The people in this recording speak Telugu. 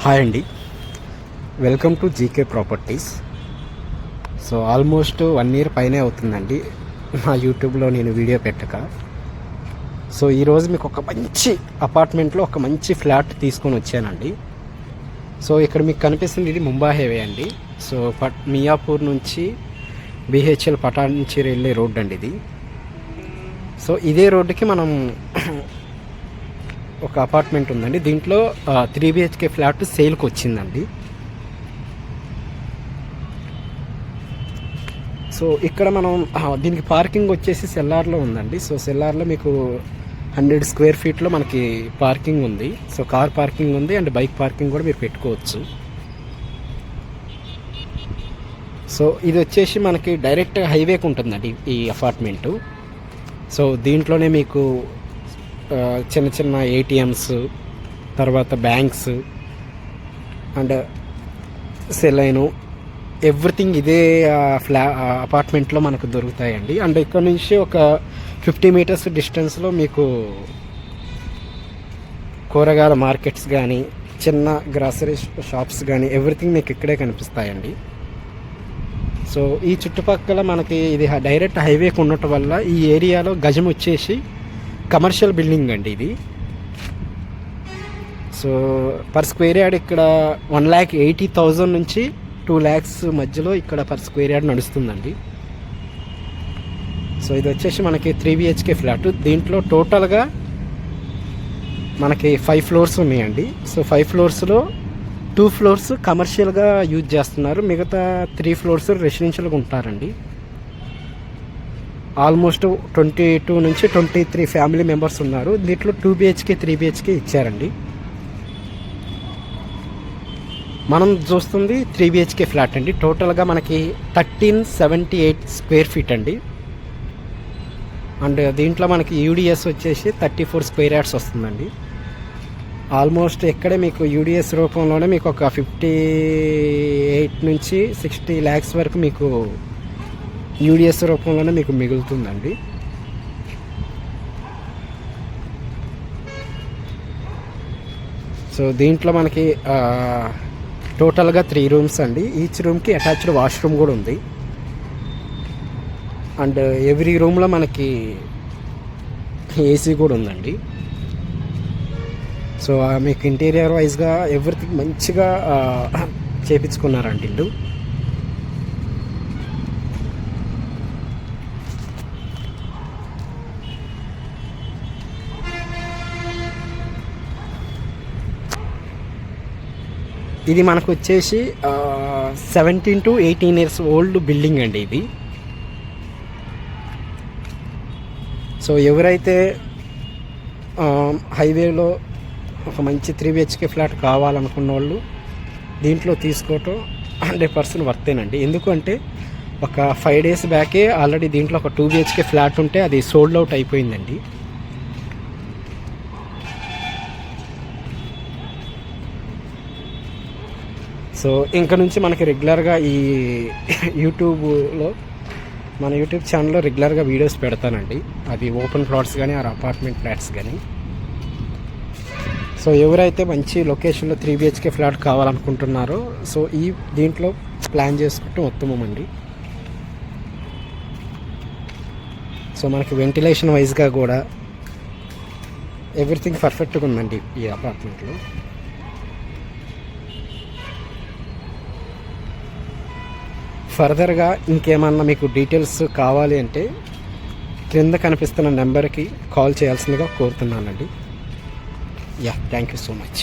హాయ్ అండి, welcome to GK properties. So almost 1 year పైనే అవుతుందండి నా యూట్యూబ్లో నేను వీడియో పెట్టక. సో ఈరోజు మీకు ఒక మంచి అపార్ట్మెంట్లో ఒక మంచి ఫ్లాట్ తీసుకొని వచ్చానండి. సో ఇక్కడ మీకు కనిపిస్తుంది, ఇది ముంబా హైవే అండి. సో మియాపూర్ నుంచి బిహెచ్ఎల్ పటాన్చేరు వెళ్ళే రోడ్ అండి ఇది. సో ఇదే రోడ్డుకి మనం ఒక అపార్ట్మెంట్ ఉందండి. దీంట్లో 3 BHK ఫ్లాట్ సేల్కి వచ్చిందండి. సో ఇక్కడ మనం దీనికి పార్కింగ్ వచ్చేసి సెల్లార్లో ఉందండి. సో సెల్లార్లో మీకు 100 square feetలో మనకి పార్కింగ్ ఉంది. సో కార్ పార్కింగ్ ఉంది అండ్ బైక్ పార్కింగ్ కూడా మీరు పెట్టుకోవచ్చు. సో ఇది వచ్చేసి మనకి డైరెక్ట్ హైవేకి ఉంటుందండి ఈ అపార్ట్మెంటు. సో దీంట్లోనే మీకు చిన్న చిన్న ATMs, తర్వాత బ్యాంక్స్ అండ్ సెలైను, ఎవ్రీథింగ్ ఇదే అపార్ట్మెంట్లో మనకు దొరుకుతాయండి. అండ్ ఇక్కడ నుంచి ఒక 50 meters డిస్టెన్స్లో మీకు కూరగాయల మార్కెట్స్ కానీ, చిన్న గ్రాసరీ షాప్స్ కానీ, ఎవ్రీథింగ్ మీకు ఇక్కడే కనిపిస్తాయండి. సో ఈ చుట్టుపక్కల మనకి ఇది డైరెక్ట్ హైవేకి ఉండటం వల్ల ఈ ఏరియాలో గజం వచ్చేసి కమర్షియల్ బిల్డింగ్ అండి ఇది. సో పర్ స్క్వేర్ యార్డ్ ఇక్కడ 1,80,000 నుంచి 2 lakhs మధ్యలో ఇక్కడ పర్ స్క్వేర్ యార్డ్ నడుస్తుందండి. సో ఇది వచ్చేసి మనకి 3 BHK ఫ్లాట్. దీంట్లో టోటల్గా మనకి 5 floors ఉన్నాయండి. సో 5 floors-లో 2 floors కమర్షియల్గా యూజ్ చేస్తున్నారు, మిగతా 3 floors రెసిడెన్షియల్గా ఉంటారండి. ఆల్మోస్ట్ 22 నుంచి 23 ఫ్యామిలీ మెంబర్స్ ఉన్నారు. దీంట్లో 2 BHK 3 BHK ఇచ్చారండి. మనం చూస్తుంది 3 BHK ఫ్లాట్ అండి. టోటల్గా మనకి 1378 square feet అండి. అండ్ దీంట్లో మనకి UDS వచ్చేసి 34 square yards వస్తుందండి. ఆల్మోస్ట్ ఇక్కడే మీకు UDS రూపంలోనే మీకు ఒక 58 నుంచి 60 lakhs వరకు మీకు UDS రూపంలోనే మీకు మిగులుతుందండి. సో దీంట్లో మనకి టోటల్గా 3 rooms అండి. ఈచ్ రూమ్కి అటాచ్డ్ వాష్రూమ్ కూడా ఉంది. అండ్ ఎవ్రీ రూమ్లో మనకి AC కూడా ఉందండి. సో మీకు ఇంటీరియర్ వైజ్గా ఎవ్రీథింగ్ మంచిగా చేపించుకున్నారండి ఇల్లు. ఇది మనకు వచ్చేసి 17 to 18 years ఓల్డ్ బిల్డింగ్ అండి ఇది. సో ఎవరైతే హైవేలో ఒక మంచి 3 BHK ఫ్లాట్ కావాలనుకున్న వాళ్ళు దీంట్లో తీసుకోవటం 100% వర్తేనండి. ఎందుకంటే ఒక 5 days బ్యాకే ఆల్రెడీ దీంట్లో ఒక 2 BHK ఫ్లాట్ ఉంటే అది సోల్డ్ అవుట్ అయిపోయిందండి. సో ఇంక నుంచి మనకి రెగ్యులర్గా ఈ యూట్యూబ్లో మన యూట్యూబ్ ఛానల్లో రెగ్యులర్గా వీడియోస్ పెడతానండి. అది ఓపెన్ ప్లాట్స్ కానీ ఆర్ అపార్ట్మెంట్ ఫ్లాట్స్ కానీ. సో ఎవరైతే మంచి లొకేషన్లో 3 BHK ఫ్లాట్ కావాలనుకుంటున్నారో సో దీంట్లో ప్లాన్ చేసుకుంటే ఉత్తమం అండి. సో మనకి వెంటిలేషన్ వైజ్గా కూడా ఎవ్రీథింగ్ పర్ఫెక్ట్గా ఉందండి ఈ అపార్ట్మెంట్లో. ఫర్దర్గా ఇంకేమన్నా మీకు డీటెయిల్స్ కావాలి అంటే క్రింద కనిపిస్తున్న నెంబర్కి కాల్ చేయాల్సిందిగా కోరుతున్నానండి. Thank you so much.